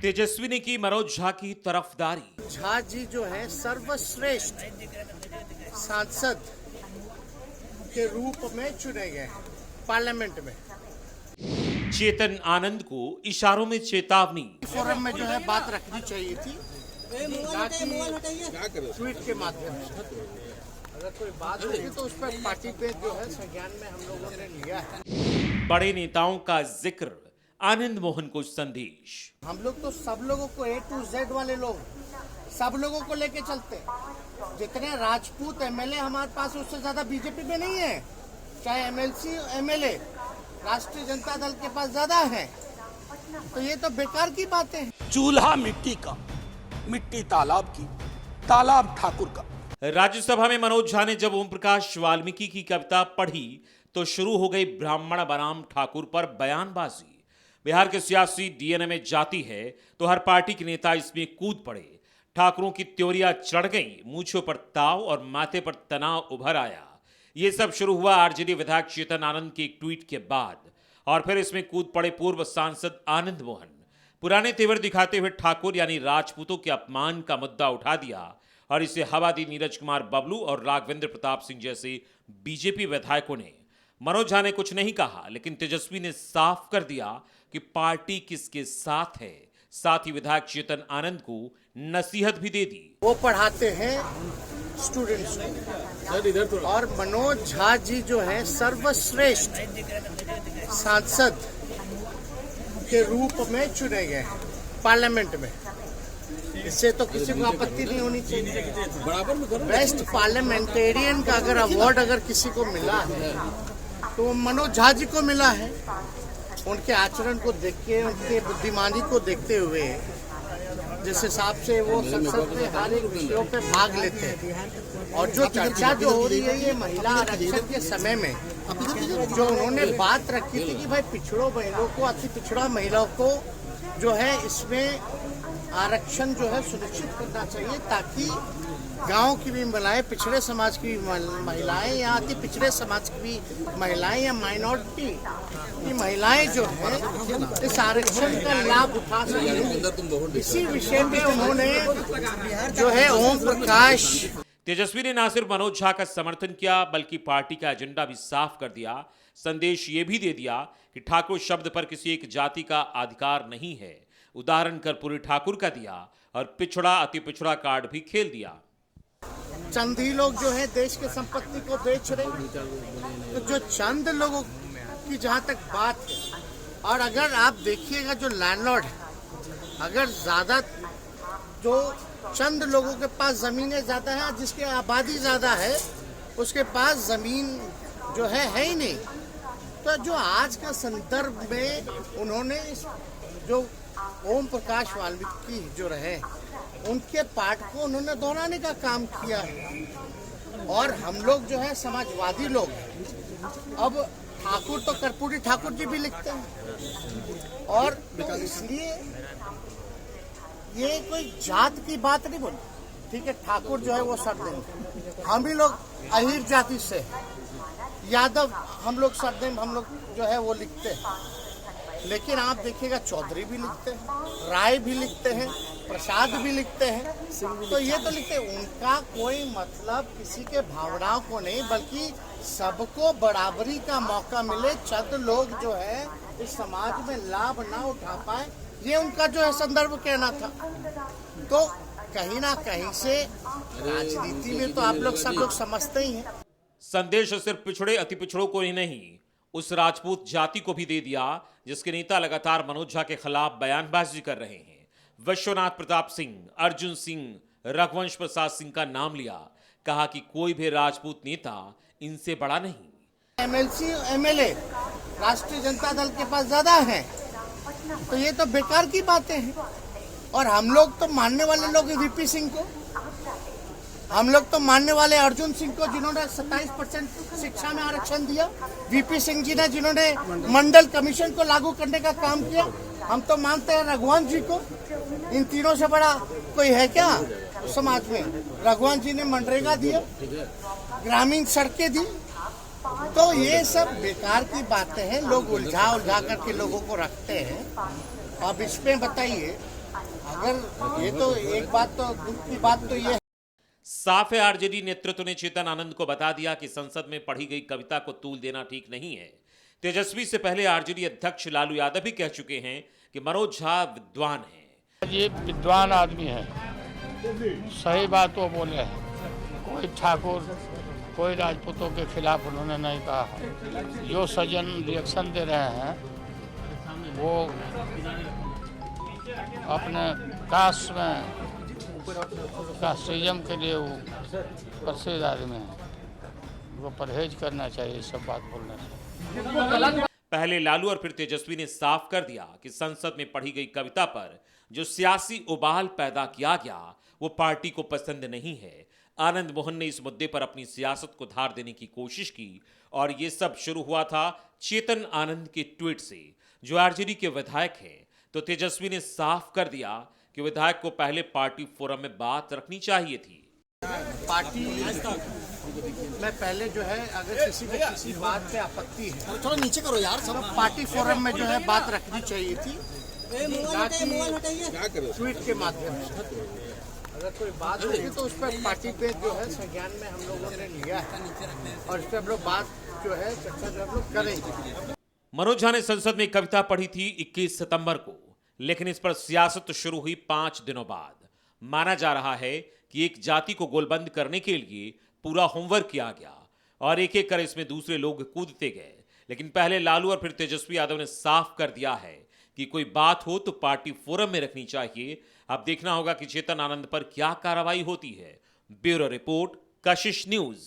तेजस्वी ने की मनोज झा की तरफदारी। झा जी जो है सर्वश्रेष्ठ सांसद के रूप में चुने गए हैं पार्लियामेंट में। चेतन आनंद को इशारों में चेतावनी। फोरम में जो है बात रखनी चाहिए थी, ट्वीट के माध्यम से अगर कोई बात होगी तो उस पर पार्टी पे जो है संज्ञान में हम लोगों ने लिया है। बड़े नेताओं का जिक्र, आनंद मोहन को संदेश। हम लोग तो सब लोगों को A to Z वाले लोग सब लोगों को लेके चलते हैं। जितने राजपूत एमएलए हमारे पास उससे ज्यादा बीजेपी में नहीं है, चाहे एमएलसी एमएलए राष्ट्रीय जनता दल के पास ज्यादा है, तो ये तो बेकार की बातें हैं। चूल्हा मिट्टी का, मिट्टी तालाब की, तालाब ठाकुर का। राज्यसभा में मनोज झा ने जब ओम प्रकाश वाल्मीकि की कविता पढ़ी तो शुरू हो गई ब्राह्मण बनाम ठाकुर पर बयानबाजी। बिहार के सियासी डीएनए में जाती है तो हर पार्टी के नेता इसमें कूद पड़े। ठाकुरों की त्योरियां चढ़ गई, मूंछों पर ताव और माथे पर तनाव उभर आया। ये सब शुरू हुआ आरजेडी विधायक चेतन आनंद के एक ट्वीट के बाद, और फिर इसमें कूद पड़े पूर्व सांसद आनंद मोहन। पुराने तेवर दिखाते हुए ठाकुर यानी राजपूतों के अपमान का मुद्दा उठा दिया और इसे हवा दी नीरज कुमार बबलू और राघवेंद्र प्रताप सिंह जैसे बीजेपी विधायकों ने। मनोज झा ने कुछ नहीं कहा, लेकिन तेजस्वी ने साफ कर दिया कि पार्टी किसके साथ है। साथ ही विधायक चेतन आनंद को नसीहत भी दे दी। वो पढ़ाते हैं स्टूडेंट्स को, और मनोज झा जी जो है सर्वश्रेष्ठ सांसद के रूप में चुने गए हैं पार्लियामेंट में। इससे तो किसी को आपत्ति नहीं होनी चाहिए। बेस्ट पार्लियामेंटेरियन का अगर अवार्ड अगर किसी को मिला है तो मनोज झा जी को मिला है। उनके आचरण को देख के, उनके बुद्धिमानी को देखते हुए, जिस हिसाब से वो संसद में हर एक विषयों पे भाग लेते हैं, और जो चर्चा जो हो रही है ये महिला आरक्षण के समय में जो उन्होंने बात रखी थी कि भाई पिछड़ों महिलाओं को, अति पिछड़ा महिलाओं को जो है इसमें आरक्षण जो है सुनिश्चित करना चाहिए, ताकि गांव की भी महिलाएं, पिछड़े समाज की महिलाएं या अति पिछड़े समाज की भी महिलाएं या माइनॉरिटी की महिलाएं जो है इस आरक्षण का लाभ उठा सकें। इसी विषय में उन्होंने जो है ओम प्रकाश। तेजस्वी ने न सिर्फ मनोज झा का समर्थन किया बल्कि पार्टी का एजेंडा भी साफ कर दिया। संदेश ये भी दे दिया कि ठाकुर शब्द पर किसी एक जाति का अधिकार नहीं है। उदाहरण कर्पूरी ठाकुर का दिया और पिछड़ा अति पिछड़ा कार्ड भी खेल दिया। चंद ही लोग जो है देश के संपत्ति को बेच रहे हैं, तो जो चंद लोगों की जहाँ तक बात है, और अगर आप देखिएगा जो लैंडलॉर्ड है, अगर ज्यादा जो चंद लोगों के पास जमीनें ज्यादा है, जिसकी आबादी ज्यादा है उसके पास जमीन जो है ही नहीं। तो जो आज का संदर्भ में उन्होंने इस जो ओम प्रकाश वाल्मीकि जो रहे उनके पाठ को उन्होंने दोहराने का काम किया है। और हम लोग जो है समाजवादी लोग हैं। अब ठाकुर तो कर्पूरी ठाकुर जी भी लिखते हैं, और तो इसलिए ये कोई जात की बात नहीं बोली। ठीक है, ठाकुर जो है वो सरनेम, हम ही लोग अहीर जाति से, यादव हम लोग सरनेम हम लोग जो है वो लिखते हैं। लेकिन आप देखिएगा चौधरी भी लिखते हैं, राय भी लिखते हैं, प्रसाद भी लिखते हैं, तो ये तो लिखते हैं। उनका कोई मतलब किसी के भावनाओं को नहीं, बल्कि सबको बराबरी का मौका मिले, चंद लोग जो है इस समाज में लाभ ना उठा पाए, ये उनका जो है संदर्भ कहना था। तो कहीं ना कहीं से राजनीति में तो आप लोग सब लोग समझते ही हैं। संदेश सिर्फ पिछड़े अति पिछड़ों को ही नहीं, उस राजपूत जाति को भी दे दिया जिसके नेता लगातार मनोज झा के खिलाफ बयानबाजी कर रहे हैं। विश्वनाथ प्रताप सिंह, अर्जुन सिंह, रघुवंश प्रसाद सिंह का नाम लिया, कहा कि कोई भी राजपूत नेता इनसे बड़ा नहीं। एमएलसी एमएलए राष्ट्रीय जनता दल के पास ज्यादा है, तो ये तो बेकार की बातें हैं। और हम लोग तो मानने वाले लोग वीपी सिंह को, हम लोग तो मानने वाले अर्जुन सिंह को, जिन्होंने 27% शिक्षा में आरक्षण दिया, वीपी सिंह जी ने जिन्होंने मंडल कमीशन को लागू करने का काम किया। हम तो मानते हैं रघुवंश जी को। इन तीनों से बड़ा कोई है क्या समाज में? रघुवंश जी ने मनरेगा दिया, ग्रामीण सड़कें दी। तो ये सब बेकार की बातें हैं, लोग उलझा करके लोगों को रखते हैं। अब इसमें बताइए अगर ये तो एक बात तो दुख की बात तो ये है। साफ है, आरजेडी नेतृत्व ने चेतन आनंद को बता दिया कि संसद में पढ़ी गई कविता को तूल देना ठीक नहीं है। तेजस्वी से पहले आरजेडी अध्यक्ष लालू यादव भी कह चुके हैं कि मनोज झा विद्वान हैं। ये विद्वान आदमी है, सही बात वो बोले हैं। कोई ठाकुर कोई राजपूतों के खिलाफ उन्होंने नहीं कहा है। जो सज्जन रिएक्शन दे रहे हैं वो अपने कास्ट में कास्टिज्म के लिए वो प्रसिद्ध आदमी है। वो परहेज करना चाहिए सब बात बोलने से। पहले लालू और फिर तेजस्वी ने साफ कर दिया कि संसद में पढ़ी गई कविता पर जो सियासी उबाल पैदा किया गया वो पार्टी को पसंद नहीं है। आनंद मोहन ने इस मुद्दे पर अपनी सियासत को धार देने की कोशिश की और ये सब शुरू हुआ था चेतन आनंद के ट्वीट से, जो आरजेडी के विधायक हैं। तो तेजस्वी ने साफ कर दिया कि विधायक को पहले पार्टी फोरम में बात रखनी चाहिए थी। पार्टी में पहले जो है अगर किसी को किसी बात पे आपत्ति है थोड़ा नीचे करो यार सब। तो पार्टी फोरम में जो है बात रखनी चाहिए थी, ना कि ट्वीट के माध्यम से। अगर कोई बात होगी तो उस पर पार्टी पे जो है संज्ञान में हम लोगों ने लिया है और इस पर हम लोग बात जो है चर्चा जो हम लोग करेंगे। मनोज झा ने संसद में कविता पढ़ी थी 21 सितंबर को, लेकिन इस पर सियासत शुरू हुई 5 दिनों बाद। माना जा रहा है कि एक जाति को गोलबंद करने के लिए पूरा होमवर्क किया गया और एक एक कर इसमें दूसरे लोग कूदते गए। लेकिन पहले लालू और फिर तेजस्वी यादव ने साफ कर दिया है कि कोई बात हो तो पार्टी फोरम में रखनी चाहिए। अब देखना होगा कि चेतन आनंद पर क्या कार्रवाई होती है। ब्यूरो रिपोर्ट, कशिश न्यूज।